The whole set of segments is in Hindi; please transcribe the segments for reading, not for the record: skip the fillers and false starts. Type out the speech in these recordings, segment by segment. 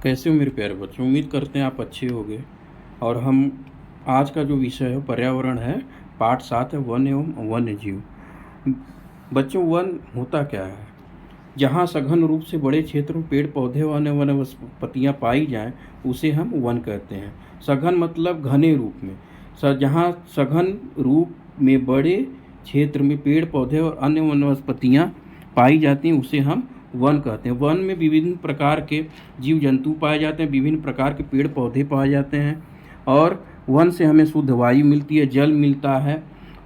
कैसे हो मेरे प्यारे बच्चों। उम्मीद करते हैं आप अच्छे होंगे। और हम आज का जो विषय है पर्यावरण है, पाठ 7 है, वन एवं वन्य जीव। बच्चों, वन होता क्या है? जहाँ सघन रूप से बड़े क्षेत्र में पेड़ पौधे व अन्य वनस्पतियाँ पाई जाएं, उसे हम वन कहते हैं। सघन मतलब घने रूप में। जहाँ सघन रूप में बड़े क्षेत्र में पेड़ पौधे और अन्य वनस्पतियाँ पाई जाती हैं, उसे हम वन कहते हैं। वन में विभिन्न प्रकार के जीव जंतु पाए जाते हैं, विभिन्न प्रकार के पेड़ पौधे पाए जाते हैं, और वन से हमें शुद्ध वायु मिलती है, जल मिलता है,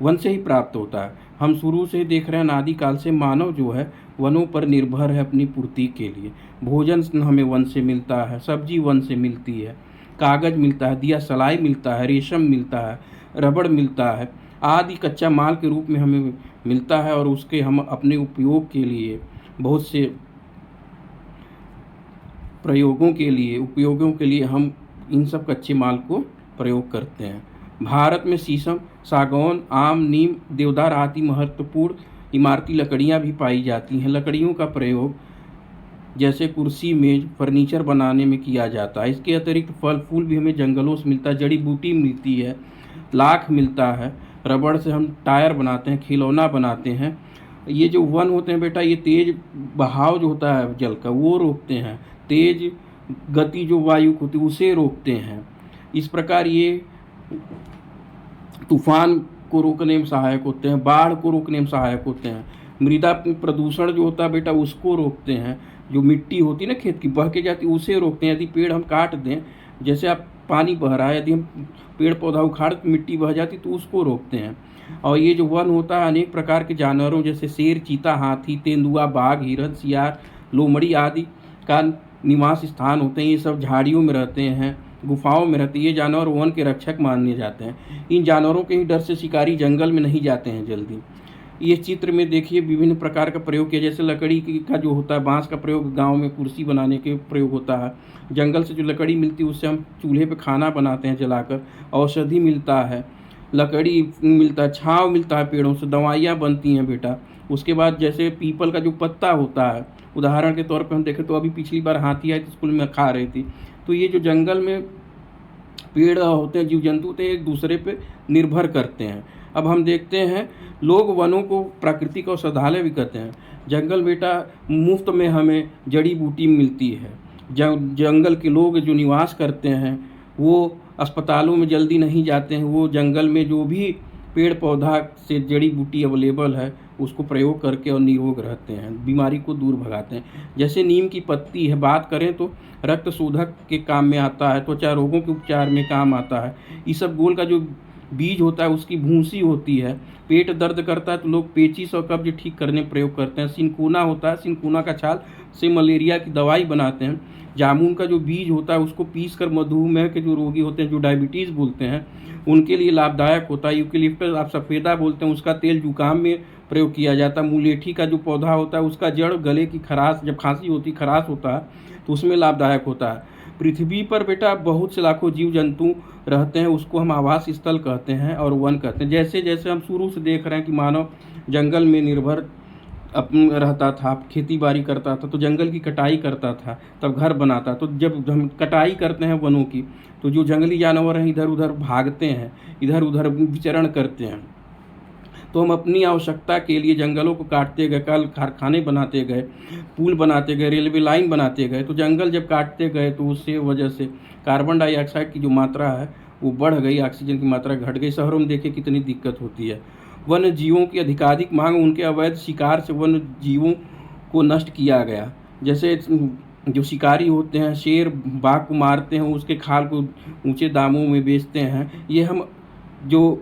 वन से ही प्राप्त होता है। हम शुरू से देख रहे हैं, अनादिकाल से मानव जो है वनों पर निर्भर है अपनी पूर्ति के लिए। भोजन हमें वन से मिलता है, सब्जी वन से मिलती है, कागज़ मिलता है, दिया सलाई मिलता है, रेशम मिलता है, रबड़ मिलता है, आदि कच्चा माल के रूप में हमें मिलता है। और उसके हम अपने उपयोग के लिए बहुत से उपयोगों के लिए हम इन सब कच्चे माल को प्रयोग करते हैं। भारत में शीशम, सागौन, आम, नीम, देवदार आदि महत्वपूर्ण इमारती लकड़ियां भी पाई जाती हैं। लकड़ियों का प्रयोग जैसे कुर्सी, मेज, फर्नीचर बनाने में किया जाता है। इसके अतिरिक्त फल फूल भी हमें जंगलों से मिलता है, जड़ी बूटी मिलती है, लाख मिलता है। रबड़ से हम टायर बनाते हैं, खिलौना बनाते हैं। ये जो वन होते हैं बेटा, ये तेज बहाव जो होता है जल का, वो रोकते हैं। तेज गति जो वायु होती है उसे रोकते हैं। इस प्रकार ये तूफान को रोकने में सहायक होते हैं, बाढ़ को रोकने में सहायक होते हैं। मृदा प्रदूषण जो होता है बेटा, उसको रोकते हैं। जो मिट्टी होती है ना खेत की, बह के जाती, उसे रोकते हैं। यदि पेड़ हम काट दें, जैसे आप पानी बह रहा है, यदि हम पेड़ पौधा उखाड़ मिट्टी बह जाती तो उसको रोकते हैं। और ये जो वन होता है, अनेक प्रकार के जानवरों जैसे शेर, चीता, हाथी, तेंदुआ, बाघ, हिरन, सियार, लोमड़ी आदि का निवास स्थान होते हैं। ये सब झाड़ियों में रहते हैं, गुफाओं में रहते हैं। ये जानवर वन के रक्षक माने जाते हैं। इन जानवरों के ही डर से शिकारी जंगल में नहीं जाते हैं जल्दी। ये चित्र में देखिए विभिन्न प्रकार का प्रयोग किया, जैसे लकड़ी का जो होता है, बांस का प्रयोग गांव में कुर्सी बनाने के प्रयोग होता है। जंगल से जो लकड़ी मिलती है उससे हम चूल्हे पे खाना बनाते हैं जलाकर। औषधि मिलता है, लकड़ी मिलता है, छांव मिलता है, पेड़ों से दवाइयाँ बनती हैं बेटा। उसके बाद जैसे पीपल का जो पत्ता होता है, उदाहरण के तौर पर हम देखें तो अभी पिछली बार हाथी आई तो स्कूल में खा रही थी। तो ये जो जंगल में पेड़ होते हैं, जीव जंतु होते हैं, एक दूसरे पे निर्भर करते हैं। अब हम देखते हैं, लोग वनों को प्राकृतिक औषधालय भी कहते हैं। जंगल बेटा मुफ्त में हमें जड़ी बूटी मिलती है। जंगल के लोग जो निवास करते हैं वो अस्पतालों में जल्दी नहीं जाते हैं। वो जंगल में जो भी पेड़ पौधा से जड़ी बूटी अवेलेबल है उसको प्रयोग करके और निरोग रहते हैं, बीमारी को दूर भगाते हैं। जैसे नीम की पत्ती है, बात करें तो रक्त शोधक के काम में आता है, त्वचा रोगों के उपचार में काम आता है। इसबगोल का जो बीज होता है उसकी भूसी होती है, पेट दर्द करता है तो लोग पेचिश और कब्ज ठीक करने में प्रयोग करते हैं। सिनकोना होता है, सिनकोना का छाल से मलेरिया की दवाई बनाते हैं। जामुन का जो बीज होता है उसको पीस कर मधुमेह के जो रोगी होते हैं, जो डायबिटीज़ बोलते हैं, उनके लिए लाभदायक होता है। यूकेलिप्टस आप सफ़ेदा बोलते हैं, उसका तेल जुकाम में प्रयोग किया जाता है। मुलेठी का जो पौधा होता है उसका जड़ गले की खराश, जब खांसी होती खराश होता है तो उसमें लाभदायक होता है। पृथ्वी पर बेटा बहुत से लाखों जीव जंतु रहते हैं, उसको हम आवास स्थल कहते हैं और वन कहते हैं। जैसे जैसे हम शुरू से देख रहे हैं कि मानव जंगल में निर्भर रहता था, खेती बाड़ी करता था, तो जंगल की कटाई करता था, तब घर बनाता। तो जब हम कटाई करते हैं वनों की, तो जो जंगली जानवर हैं इधर उधर भागते हैं, इधर उधर विचरण करते हैं। तो हम अपनी आवश्यकता के लिए जंगलों को काटते गए, कल कारखाने बनाते गए, पुल बनाते गए, रेलवे लाइन बनाते गए। तो जंगल जब काटते गए तो उससे वजह से कार्बन डाइऑक्साइड की जो मात्रा है वो बढ़ गई, ऑक्सीजन की मात्रा घट गई। शहरों में देखिए कितनी दिक्कत होती है। वन्य जीवों की अधिकाधिक मांग, उनके अवैध शिकार से वन्य जीवों को नष्ट किया गया। जैसे जो शिकारी होते हैं, शेर बाघ को मारते हैं, उसके खाल को ऊंचे दामों में बेचते हैं। ये हम जो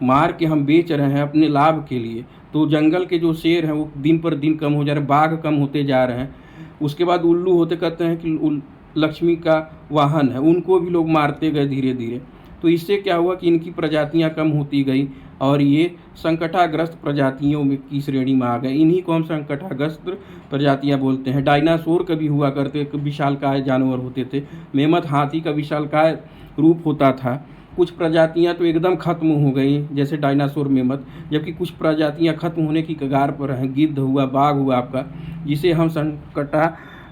मार के हम बेच रहे हैं अपने लाभ के लिए। तो जंगल के जो शेर हैं वो दिन पर दिन कम हो जा रहे हैं, बाघ कम होते जा रहे हैं। उसके बाद उल्लू होते, कहते हैं कि लक्ष्मी का वाहन है, उनको भी लोग मारते गए धीरे धीरे। तो इससे क्या हुआ कि इनकी प्रजातियां कम होती गई और ये संकटाग्रस्त प्रजातियों में की श्रेणी में आ गए। इन्हीं को हम संकटाग्रस्त प्रजातियां बोलते हैं। डायनासोर कभी हुआ करते, विशालकाय जानवर होते थे। मेमथ हाथी का विशालकाय रूप होता था। कुछ प्रजातियां तो एकदम खत्म हो गई, जैसे डायनासोर, मेमथ, जबकि कुछ प्रजातियां खत्म होने की कगार पर हैं। गिद्ध हुआ, बाघ हुआ आपका, जिसे हम संकटा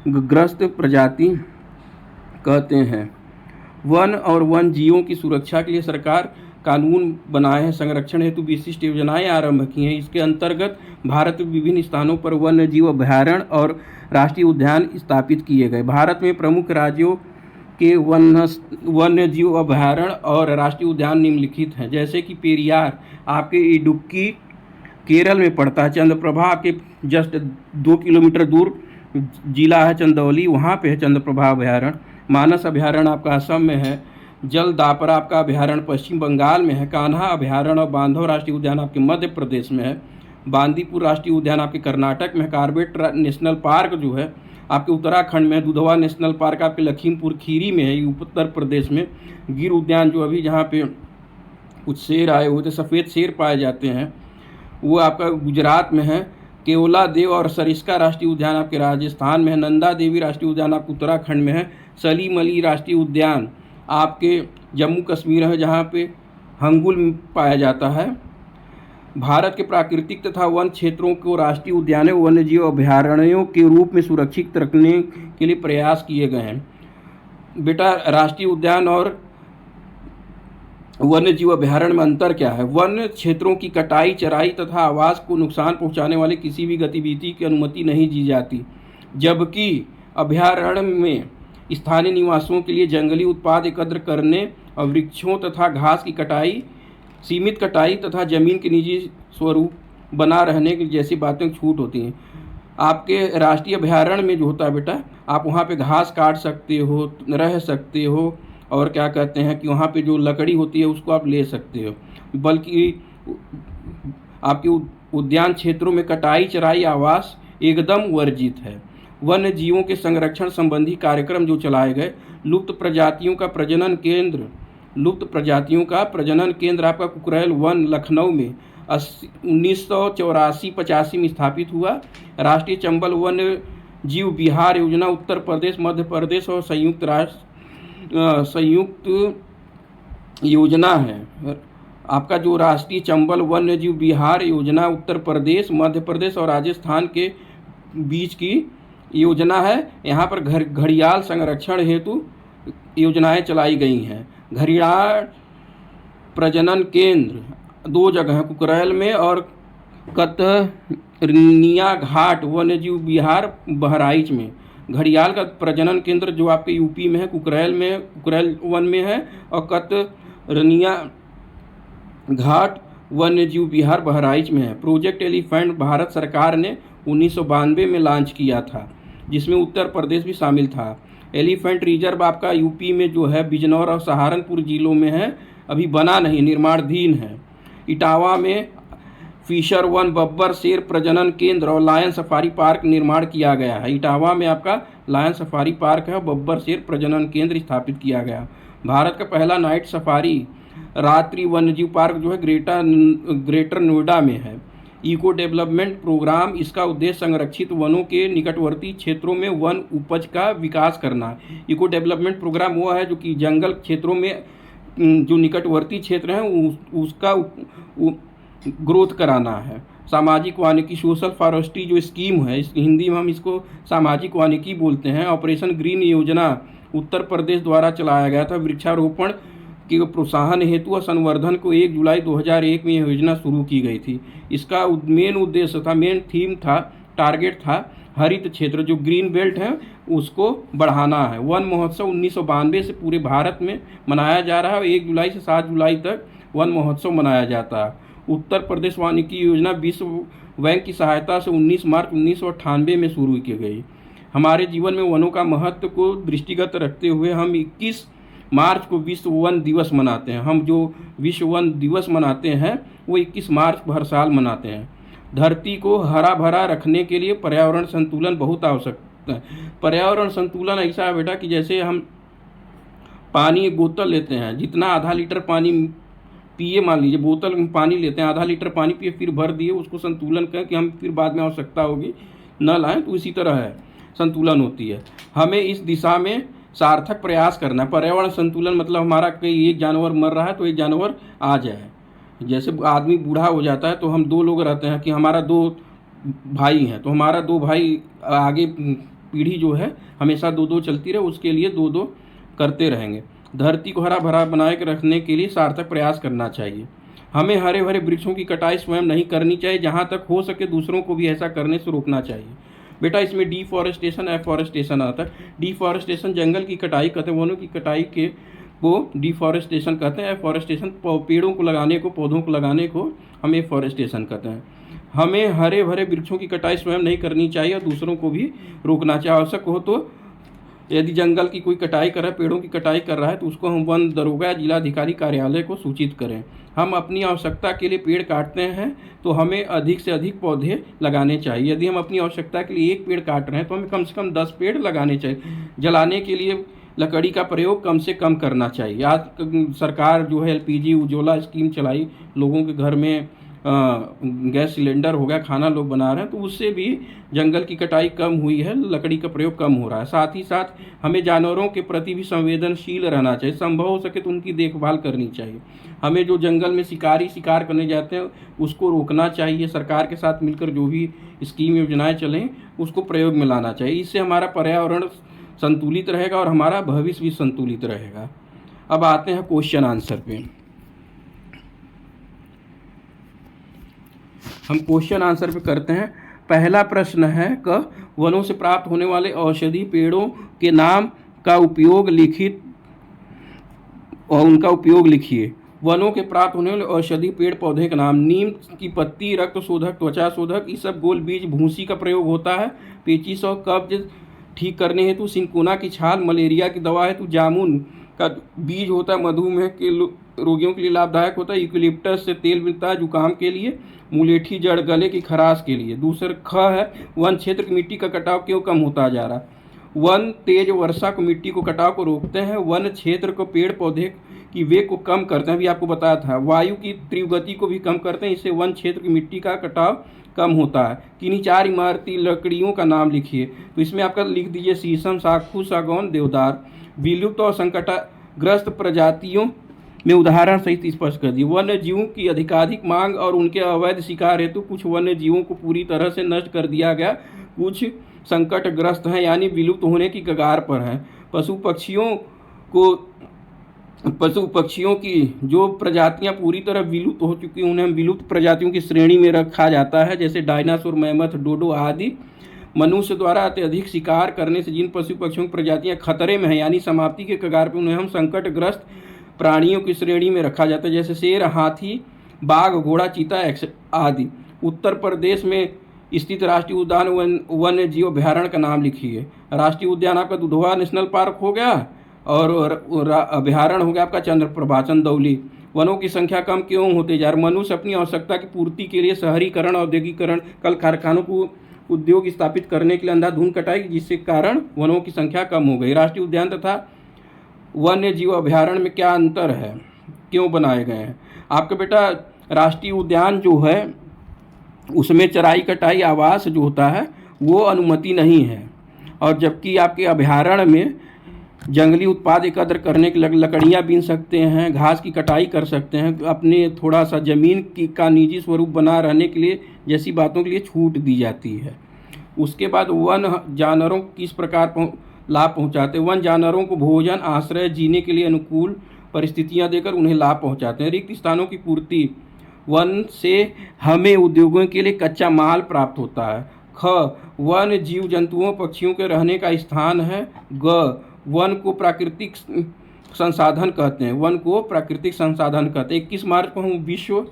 ग्रस्त प्रजाति कहते हैं। वन और वन जीवों की सुरक्षा के लिए सरकार कानून बनाए हैं, संरक्षण हेतु विशिष्ट योजनाएं आरंभ की हैं। इसके अंतर्गत भारत में विभिन्न स्थानों पर वन्य जीव अभयारण्य और राष्ट्रीय उद्यान स्थापित किए गए। भारत में प्रमुख राज्यों के वन्य जीव अभयारण्य और राष्ट्रीय उद्यान निम्नलिखित हैं, जैसे कि पेरियार आपके इडुक्की केरल में पड़ता है। चंद्रप्रभा आपके जस्ट 2 किलोमीटर दूर जिला है चंदौली, वहाँ पे है चंद्रप्रभा अभयारण्य। मानस अभयारण्य आपका असम में है। जलदापरा आपका अभयारण्य पश्चिम बंगाल में है। कान्हा अभयारण्य और बांधव राष्ट्रीय उद्यान आपके मध्य प्रदेश में है। बांदीपुर राष्ट्रीय उद्यान आपके कर्नाटक में है। कार्बेट नेशनल पार्क जो है आपके उत्तराखंड में। दुधवा नेशनल पार्क आपके लखीमपुर खीरी में है, ये उत्तर प्रदेश में। गिर उद्यान जो अभी जहाँ पे कुछ शेर आए हुए थे, सफ़ेद शेर पाए जाते हैं, वो आपका गुजरात में है। केवला देव और सरिस्का राष्ट्रीय उद्यान आपके राजस्थान में है। नंदा देवी राष्ट्रीय उद्यान आपके उत्तराखंड में है। सलीम अली राष्ट्रीय उद्यान आपके जम्मू कश्मीर है, जहाँ पे हंगुल में पाया जाता है। भारत के प्राकृतिक तथा वन क्षेत्रों को राष्ट्रीय उद्यानों वन्य जीव अभयारण्यों के रूप में सुरक्षित रखने के लिए प्रयास किए गए हैं। बेटा, राष्ट्रीय उद्यान और वन्य जीव अभयारण्य में अंतर क्या है? वन्य क्षेत्रों की कटाई, चराई तथा आवास को नुकसान पहुंचाने वाले किसी भी गतिविधि की अनुमति नहीं दी जाती, जबकि अभयारण्य में स्थानीय निवासियों के लिए जंगली उत्पाद एकत्र करने और वृक्षों तथा घास की कटाई, सीमित कटाई तथा जमीन के निजी स्वरूप बना रहने की जैसी बातें छूट होती हैं। आपके राष्ट्रीय अभयारण्य में जो होता है बेटा, आप वहाँ पे घास काट सकते हो, रह सकते हो, और क्या कहते हैं कि वहाँ पे जो लकड़ी होती है उसको आप ले सकते हो, बल्कि आपके उद्यान क्षेत्रों में कटाई, चराई, आवास एकदम वर्जित है। वन्य जीवों के संरक्षण संबंधी कार्यक्रम जो चलाए गए। लुप्त प्रजातियों का प्रजनन केंद्र आपका कुकरेल वन लखनऊ में 1984-85 में स्थापित हुआ। राष्ट्रीय चंबल वन्य जीव विहार योजना उत्तर प्रदेश, मध्य प्रदेश और संयुक्त योजना है। आपका जो राष्ट्रीय चंबल वन्य जीव विहार योजना उत्तर प्रदेश, मध्य प्रदेश और राजस्थान के बीच की योजना है। यहाँ पर घड़ियाल संरक्षण हेतु योजनाएं चलाई गई हैं। घड़ियाल प्रजनन केंद्र 2 जगह हैं, कुकरेल में और कतरनिया घाट वन्य जीव विहार बहराइच में। घड़ियाल का प्रजनन केंद्र जो आपके यूपी में है, कुकरेल वन में है, और कतरनिया घाट वन्य जीव विहार बहराइच में है। प्रोजेक्ट एलिफेंट भारत सरकार ने 1992 में लॉन्च किया था, जिसमें उत्तर प्रदेश भी शामिल था। एलिफेंट रिजर्व आपका यूपी में जो है बिजनौर और सहारनपुर जिलों में है, अभी बना नहीं, निर्माणाधीन है। इटावा में फिशर वन, बब्बर शेर प्रजनन केंद्र और लायन सफारी पार्क निर्माण किया गया है। इटावा में आपका लायन सफारी पार्क है, बब्बर शेर प्रजनन केंद्र स्थापित किया गया। भारत का पहला नाइट सफारी रात्रि वन्यजीव पार्क जो है ग्रेटर नोएडा में है। इको डेवलपमेंट प्रोग्राम, इसका उद्देश्य संरक्षित वनों के निकटवर्ती क्षेत्रों में वन उपज का विकास करना है। इको डेवलपमेंट प्रोग्राम वो है जो कि जंगल क्षेत्रों में जो निकटवर्ती क्षेत्र हैं उसका ग्रोथ कराना है। सामाजिक वानिकी, सोशल फॉरेस्ट्री जो स्कीम है, इस हिंदी में हम इसको सामाजिक वानिकी बोलते हैं। ऑपरेशन ग्रीन योजना उत्तर प्रदेश द्वारा चलाया गया था। वृक्षारोपण के प्रोत्साहन हेतु और संवर्धन को 1 जुलाई 2001 में यह योजना शुरू की गई थी। इसका मेन उद्देश्य था, मेन थीम था, टारगेट था हरित क्षेत्र जो ग्रीन बेल्ट है उसको बढ़ाना है। वन महोत्सव 1992 से पूरे भारत में मनाया जा रहा है और 1 जुलाई से 7 जुलाई तक वन महोत्सव मनाया जाता है। उत्तर प्रदेश वानिकी योजना विश्व बैंक की सहायता से 19 मार्च 1998 में शुरू की गई। हमारे जीवन में वनों का महत्व को दृष्टिगत रखते हुए हम 21 मार्च को विश्व वन दिवस मनाते हैं। हम जो विश्व वन दिवस मनाते हैं वो 21 मार्च को हर साल मनाते हैं। धरती को हरा भरा रखने के लिए पर्यावरण संतुलन बहुत आवश्यक है। पर्यावरण संतुलन ऐसा है बेटा कि जैसे हम पानी एक बोतल लेते हैं, जितना आधा लीटर पानी पिए, मान लीजिए बोतल में पानी लेते हैं, आधा लीटर पानी पिए फिर भर दिए, उसको संतुलन कहें कि हम फिर बाद में आवश्यकता होगी न लाएं, तो इसी तरह है संतुलन होती है। हमें इस दिशा में सार्थक प्रयास करना है। पर्यावरण संतुलन मतलब हमारा कहीं एक जानवर मर रहा है तो एक जानवर आ जाए। जैसे आदमी बूढ़ा हो जाता है तो हम 2 लोग रहते हैं कि हमारा 2 भाई हैं, तो हमारा 2 भाई आगे पीढ़ी जो है हमेशा 2-2 चलती रहे, उसके लिए 2-2 करते रहेंगे। धरती को हरा भरा बनाए के रखने के लिए सार्थक प्रयास करना चाहिए। हमें हरे भरे वृक्षों की कटाई स्वयं नहीं करनी चाहिए, जहाँ तक हो सके दूसरों को भी ऐसा करने से रोकना चाहिए। बेटा इसमें डिफॉरेस्टेशन एफॉरेस्टेशन आता है। डिफॉरेस्टेशन जंगल की कटाई कहते हैं, वनों की कटाई के वो डिफॉरेस्टेशन कहते हैं। एफॉरेस्टेशन पेड़ों को लगाने को, पौधों को लगाने को हम एफॉरेस्टेशन कहते हैं। हमें हरे भरे वृक्षों की कटाई स्वयं नहीं करनी चाहिए और दूसरों को भी रोकना चाहिए। आवश्यक हो तो यदि जंगल की कोई कटाई कर रहा है, पेड़ों की कटाई कर रहा है, तो उसको हम वन दरोगा या जिलाधिकारी कार्यालय को सूचित करें। हम अपनी आवश्यकता के लिए पेड़ काटते हैं तो हमें अधिक से अधिक पौधे लगाने चाहिए। यदि हम अपनी आवश्यकता के लिए 1 पेड़ काट रहे हैं तो हमें कम से कम 10 पेड़ लगाने चाहिए। जलाने के लिए लकड़ी का प्रयोग कम से कम करना चाहिए। आज सरकार जो है LPG उज्ज्वला स्कीम चलाई, लोगों के घर में गैस सिलेंडर हो गया, खाना लोग बना रहे हैं, तो उससे भी जंगल की कटाई कम हुई है, लकड़ी का प्रयोग कम हो रहा है। साथ ही साथ हमें जानवरों के प्रति भी संवेदनशील रहना चाहिए। संभव हो सके तो उनकी देखभाल करनी चाहिए। हमें जो जंगल में शिकारी शिकार करने जाते हैं उसको रोकना चाहिए। सरकार के साथ मिलकर जो भी स्कीम योजनाएं चलें उसको प्रयोग में लाना चाहिए। इससे हमारा पर्यावरण संतुलित रहेगा और हमारा भविष्य भी संतुलित रहेगा। अब आते हैं क्वेश्चन आंसर पे। हम क्वेश्चन आंसर पे करते हैं। पहला प्रश्न है क वनों से प्राप्त होने वाले औषधि पेड़ों के नाम का उपयोग लिखित और उनका उपयोग लिखिए। वनों के प्राप्त होने वाले औषधि पेड़ पौधे का नाम: नीम की पत्ती रक्त शोधक, त्वचा शोधक, इसबगोल बीज, भूसी का प्रयोग होता है। पेचिश और कब्ज ठीक करने हेतु सिनकोना की छाल, मलेरिया की दवा हेतु जामुन का बीज होता है, मधुमेह के रोगियों के लिए लाभदायक होता है। यूकेलिप्टस से तेल मिलता है जुकाम के लिए। मुलेठी जड़ गले की खराश के लिए। दूसरा ख है वन क्षेत्र की मिट्टी का कटाव क्यों कम होता जा रहा। वन तेज वर्षा को मिट्टी को कटाव को रोकते हैं। वन क्षेत्र को पेड़ पौधे की वेग को कम करते हैं, अभी आपको बताया था। वायु की तीव्र गति को भी कम करते हैं, इससे वन क्षेत्र की मिट्टी का कटाव कम होता है। किन्हीं 4 इमारती लकड़ियों का नाम लिखिए। तो इसमें आपका लिख दीजिए शीशम, साखू, सागौन, देवदार। विलुप्त और संकटग्रस्त प्रजातियों में उदाहरण सहित स्पष्ट कर दिए। वन्य जीवों की अधिकाधिक मांग और उनके अवैध शिकार हेतु कुछ वन्य जीवों को पूरी तरह से नष्ट कर दिया गया, कुछ संकटग्रस्त हैं यानी विलुप्त होने की कगार पर हैं। पशु पक्षियों की जो प्रजातियां पूरी तरह विलुप्त हो चुकी हैं उन्हें विलुप्त प्रजातियों की श्रेणी में रखा जाता है, जैसे डायनासोर, मैमथ, डोडो आदि। मनुष्य द्वारा अत्यधिक शिकार करने से जिन पशु पक्षियों की प्रजातियां खतरे में हैं यानी समाप्ति के कगार पर, उन्हें हम संकटग्रस्त प्राणियों की श्रेणी में रखा जाता है, जैसे शेर, हाथी, बाघ, घोड़ा, चीता आदि। उत्तर प्रदेश में स्थित राष्ट्रीय उद्यान वन्य जीव अभ्यारण्य का नाम लिखिए। राष्ट्रीय उद्यान आपका दुधवा नेशनल पार्क हो गया और अभ्यारण्य हो गया आपका चंद्रप्रभा, चंदौली। वनों की संख्या कम क्यों होते जा रही। मनुष्य अपनी आवश्यकता की पूर्ति के लिए शहरीकरण, औद्योगिकरण, कल कारखानों को उद्योग स्थापित करने के लिए अंधाधुंध कटाई, जिसके कारण वनों की संख्या कम हो गई। राष्ट्रीय उद्यान तथा वन्य जीव अभ्यारण्य में क्या अंतर है, क्यों बनाए गए हैं। आपका बेटा राष्ट्रीय उद्यान जो है उसमें चराई कटाई आवास जो होता है वो अनुमति नहीं है, और जबकि आपके अभ्यारण्य में जंगली उत्पाद एकत्र करने के लकड़ियाँ बीन सकते हैं, घास की कटाई कर सकते हैं, अपने थोड़ा सा ज़मीन का निजी स्वरूप बना रहने के लिए जैसी बातों के लिए छूट दी जाती है। उसके बाद वन जानवरों को किस प्रकार लाभ पहुंचाते हैं। वन जानवरों को भोजन, आश्रय, जीने के लिए अनुकूल परिस्थितियां देकर उन्हें लाभ पहुंचाते हैं। रिक्त स्थानों की पूर्ति: वन से हमें उद्योगों के लिए कच्चा माल प्राप्त होता है। ख वन जीव जंतुओं पक्षियों के रहने का स्थान है। ग वन को प्राकृतिक संसाधन कहते हैं। वन को प्राकृतिक संसाधन कहते हैं। 21 मार्च को हम विश्व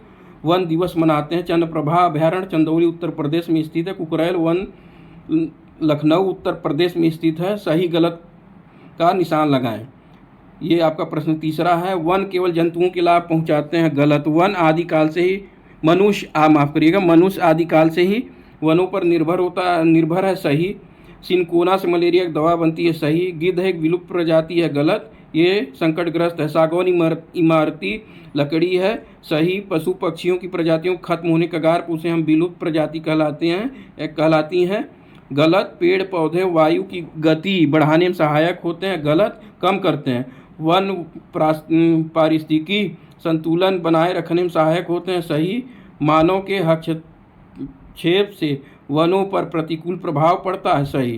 वन दिवस मनाते हैं। चंद्रप्रभा अभ्यारण्य चंदौली उत्तर प्रदेश में स्थित है। कुकरैल वन लखनऊ उत्तर प्रदेश में स्थित है। सही गलत का निशान लगाएं। ये आपका प्रश्न तीसरा है। वन केवल जंतुओं के लाभ पहुंचाते हैं। गलत। वन आदिकाल से ही मनुष्य आदिकाल से ही वनों पर निर्भर है। सही। सिनकोना से मलेरिया की दवा बनती है। सही। गिद्ध एक विलुप्त प्रजाति है। गलत। ये संकटग्रस्त है। सागौन इमारती लकड़ी है। सही। पशु पक्षियों की प्रजातियों खत्म होने कगार पर उसे हम विलुप्त प्रजाति कहलाती हैं। गलत। पेड़ पौधे वायु की गति बढ़ाने में सहायक होते हैं। गलत। कम करते हैं। वन पारिस्थितिकी संतुलन बनाए रखने में सहायक होते हैं। सही। मानव के हस्तक्षेप से वनों पर प्रतिकूल प्रभाव पड़ता है। सही।